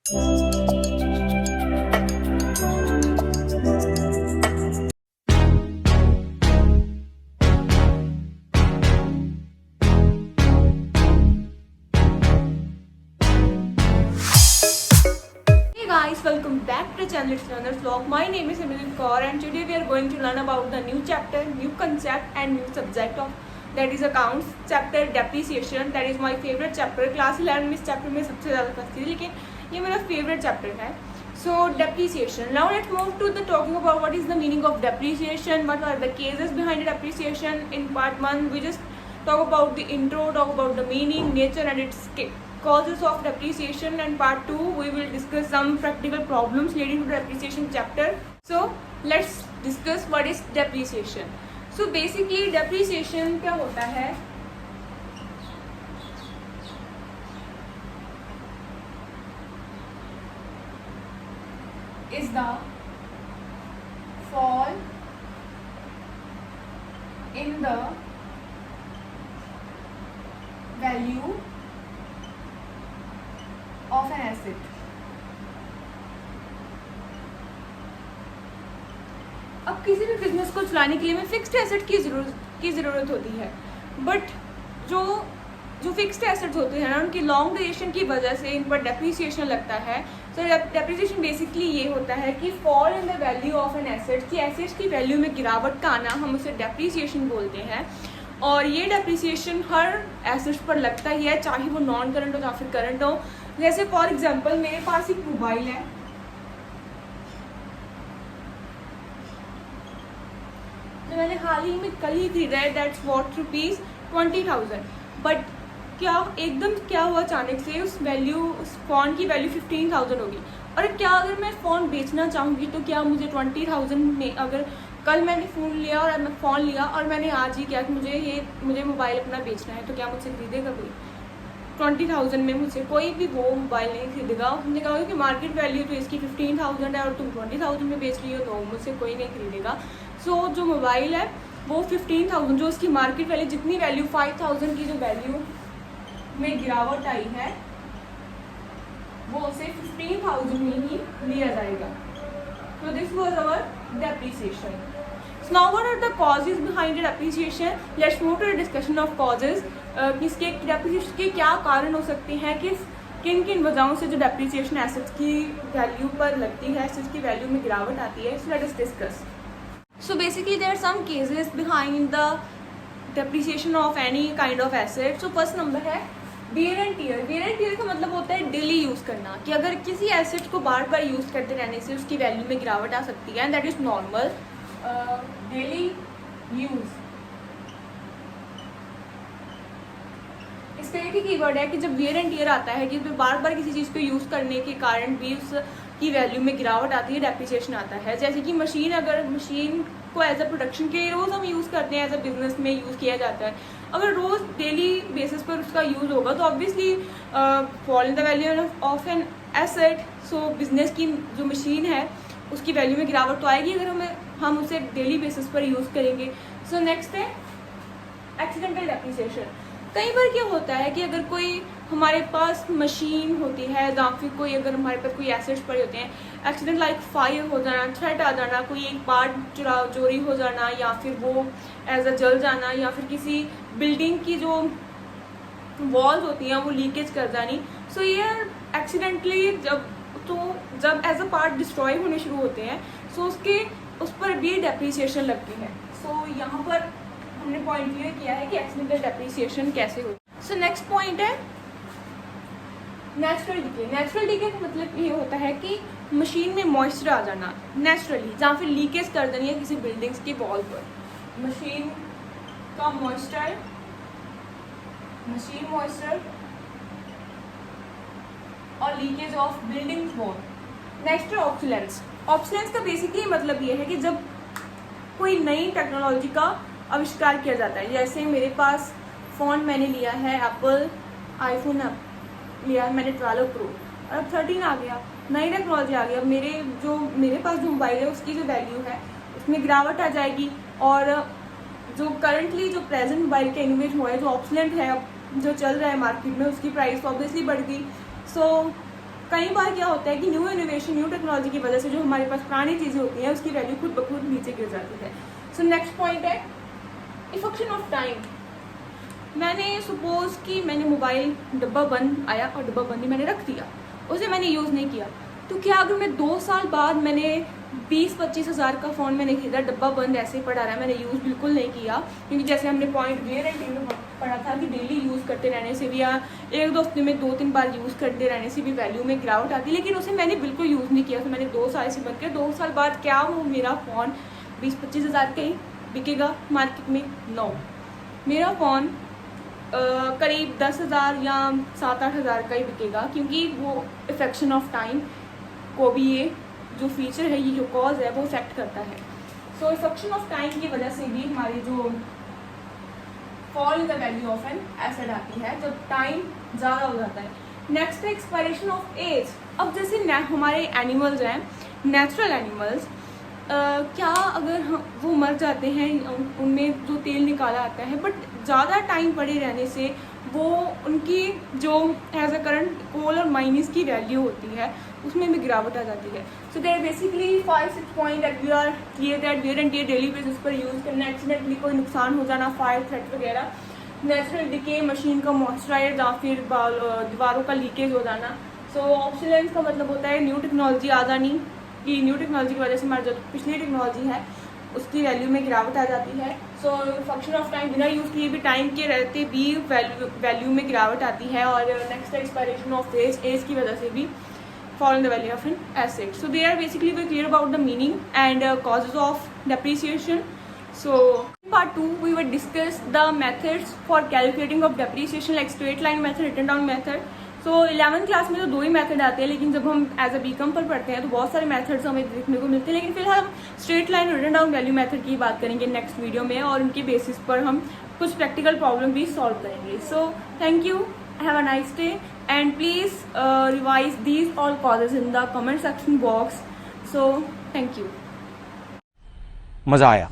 Guys, welcome back to the channel. It's another vlog. My name is Emily Kaur and today we are going to learn about the new chapter, new concept and new subject of that is accounts chapter depreciation. That is my favorite chapter. Class 11 में इस chapter में सबसे ज़्यादा पढ़ती थी, लेकिन ये मेरा favorite chapter है. So depreciation. Now let's move to the talking about what is the meaning of depreciation, what are the cases behind the depreciation. In part 1 we just talk about the intro, talk about the meaning, nature and its causes of depreciation, and part 2 we will discuss some practical problems leading to the depreciation chapter. So let's discuss what is depreciation. So basically depreciation क्या होता है, is the fall in the value of an asset. अब किसी भी business को चलाने के लिए हमें फिक्स्ड एसेट की ज़रूरत होती है, बट जो फिक्स्ड एसेट्स होते हैं ना, उनकी लॉन्ग ड्यूरेशन की वजह से इन पर डेप्रिसिएशन लगता है. तो डेप्रिसिएशन बेसिकली ये होता है कि fall in the value of an asset, की एसेट्स की वैल्यू में गिरावट का आना, हम उसे डेप्रिसिएशन बोलते हैं. और ये डेप्रिसिएशन हर एसेट्स पर लगता ही है, चाहे वो नॉन करंट हो या फिर करंट हो. जैसे फॉर एग्जांपल मेरे पास एक मोबाइल है, जो मैंने हाल ही में कल ही खरीदा है, दैट्स वॉट ₹20,000. बट क्या हुआ अचानक से उस फ़ोन की वैल्यू 15,000 होगी. और क्या अगर मैं फ़ोन बेचना चाहूँगी तो क्या मुझे 20,000 में, अगर कल मैंने फ़ोन लिया और मैं फ़ोन लिया और मैंने आज ही किया कि मुझे मोबाइल अपना बेचना है, तो क्या मुझसे खरीदेगा कोई? 20,000 में मुझसे कोई भी वो मोबाइल नहीं खरीदेगा. हमने कहा कि मार्केट वैल्यू तो इसकी 15,000 है और तुम 20,000 में बेच रही हो, तो मुझसे कोई नहीं खरीदेगा. सो जो मोबाइल है वो 15,000, जो उसकी मार्केट वैल्यू, जितनी वैल्यू 5,000 की जो वैल्यू में गिरावट आई है, वो उसे 15,000 में ही लिया जाएगा. So this was our depreciation. So now what are the causes behind the depreciation? Let's move to the discussion of causes. किसके depreciation के क्या कारण हो सकते हैं, किन वजहों से जो depreciation assets की वैल्यू पर लगती है, assets की वैल्यू में गिरावट आती है. So let us discuss. So basically there are some cases behind the depreciation of any kind of asset. So first number है wear and tear. Wear and tear का मतलब होता है डेली यूज़ करना, कि अगर किसी एसेट को बार बार यूज़ करते रहने से उसकी वैल्यू में गिरावट आ सकती है, and that is normal. Daily use, इसका एक ही कीवर्ड है कि जब वेयर एंड टीयर आता है कि बार बार किसी चीज़ को यूज़ करने के कारण भी उसकी वैल्यू में गिरावट आती है, डेप्रिसिएशन आता है. जैसे कि मशीन को एज अ प्रोडक्शन के रोज़ हम यूज़ करते हैं, एज अ बिजनेस में यूज़ किया जाता है. अगर रोज़ डेली बेसिस पर उसका यूज़ होगा तो obviously fall in the value of an asset. So business की जो मशीन है उसकी वैल्यू में गिरावट तो आएगी अगर हम उसे डेली बेसिस पर यूज़ करेंगे. सो नेक्स्ट है एक्सीडेंटल डेप्रिसिएशन. कई बार क्या होता है कि अगर कोई हमारे पास मशीन होती है या फिर अगर हमारे पास कोई एसेट्स पड़े होते हैं, एक्सीडेंट लाइक फायर हो जाना, थ्रेट आ जाना, कोई एक पार्ट चोरी हो जाना, या फिर वो एज अ जल जाना, या फिर किसी बिल्डिंग की जो वॉल्स होती हैं वो लीकेज कर जानी. सो ये एक्सीडेंटली जब एज अ पार्ट डिस्ट्रॉय होने शुरू होते हैं, सो उस पर भी डेप्रिसिएशन लगती है. सो यहाँ पर हमने पॉइंट क्लियर किया है कि एक्सीडेंटल डेप्रिसिएशन कैसे होती है. सो नेक्स्ट पॉइंट है नेचुरल डिके. नेचुरल डिके का मतलब ये होता है कि मशीन में मॉइस्चर आ जाना नेचुरली, जहाँ फिर लीकेज कर देनी है किसी बिल्डिंग्स की वॉल पर. मशीन मॉइस्चर और leakage of building wall. Next है ऑब्सोलेंस. ऑब्सोलेंस का बेसिकली मतलब ये है कि जब कोई नई टेक्नोलॉजी का आविष्कार किया जाता है. जैसे मेरे पास फ़ोन मैंने लिया है एप्पल आईफोन लिया है मैंने 12 प्रो, और अब 13 आ गया, नई टेक्नोलॉजी आ गई. अब मेरे पास जो मोबाइल है उसकी जो वैल्यू है उसमें गिरावट आ जाएगी, और जो करंटली जो प्रेजेंट मोबाइल के इनोवेट हुआ है, जो ऑब्सोलेंट है, अब जो चल रहा है मार्केट में, उसकी प्राइस तो ऑब्वियसली बढ़ गई. सो कई बार क्या होता है कि न्यू इनोवेशन, न्यू टेक्नोलॉजी की वजह से जो हमारे पास पुरानी चीज़ें होती हैं उसकी वैल्यू खुद ब खुद नीचे गिर जाती है। सो नेक्स्ट पॉइंट है इफेक्शन ऑफ टाइम। मैंने सपोज कि मैंने मोबाइल डब्बा बंद आया और डब्बा बंद ही मैंने रख दिया, उसे मैंने यूज़ नहीं किया, तो क्या अगर मैं 2 साल बाद मैंने 20-25 हज़ार का फ़ोन मैंने खरीदा, डब्बा बंद ऐसे ही पड़ा रहा, मैंने यूज़ बिल्कुल नहीं किया, क्योंकि जैसे हमने पॉइंट वेयर एंड टीयर में पढ़ा था कि डेली यूज़ करते रहने से भी या एक दो हफ्ते में 2-3 बार यूज़ करते रहने से भी वैल्यू में गिरावट आती है, लेकिन उसे मैंने बिल्कुल यूज़ नहीं किया, तो मैंने 2 साल से बंद किया। 2 साल बाद क्या वो मेरा फ़ोन 20-25 हज़ार का ही बिकेगा मार्केट में? नो, मेरा फ़ोन करीब 10,000 या 7-8 हज़ार का ही बिकेगा, क्योंकि वो इफेक्शन ऑफ टाइम को भी ये जो फीचर है, ये जो कॉज है वो इफेक्ट करता है। सो इफेक्शन ऑफ टाइम की वजह से भी हमारी जो fall in the value of an asset आती है जब टाइम ज़्यादा हो जाता है। नेक्स्ट है एक्सपायरेशन ऑफ एज। अब जैसे हमारे एनिमल्स हैं, नेचुरल एनिमल्स, क्या अगर वो मर जाते हैं, उनमें जो तेल निकाला आता है, बट ज़्यादा टाइम पड़े रहने से वो उनकी जो एज अ करंट कोल और माइनस की वैल्यू होती है उसमें भी गिरावट आ जाती है। So there basically 5-6 point that we are clear that wear and tear daily basis पर यूज़ करना, एक्सीडेंटली कोई नुकसान हो जाना, फायर थ्रेट वगैरह, नेचुरल डिके, मशीन का मॉइस्चराइज या फिर दीवारों का लीकेज हो जाना। सो ऑब्सोलेंस का मतलब होता है न्यू टेक्नोलॉजी आ जानी, कि न्यू टेक्नोलॉजी की वजह से हमारी जो पिछली टेक्नोलॉजी है उसकी वैल्यू में गिरावट आ जाती है। सो फंक्शन ऑफ टाइम, बिना यूज़ किए भी टाइम के रहते भी वैल्यू में गिरावट आती है। और नेक्स्ट एक्सपायरेशन ऑफ एज की वजह से भी fall in the value of an asset. So they are basically very clear about the meaning and causes of depreciation. So in part 2 we will discuss the methods for calculating of depreciation, like straight line method, written down method. So 11th class में तो 2 ही method आते हैं, लेकिन जब हम as a BCom पर पढ़ते हैं तो बहुत सारे मेथड्स हमें देखने को मिलते हैं, लेकिन फिलहाल हम स्ट्रेट लाइन और रिटन डाउन वैल्यू मेथड की बात करेंगे नेक्स्ट वीडियो में, और उनके बेसिस पर हम कुछ प्रैक्टिकल प्रॉब्लम भी सॉल्व करेंगे। So thank you, have a nice day, and please revise these all causes in the comment section box. So thank you. मज़ा आया।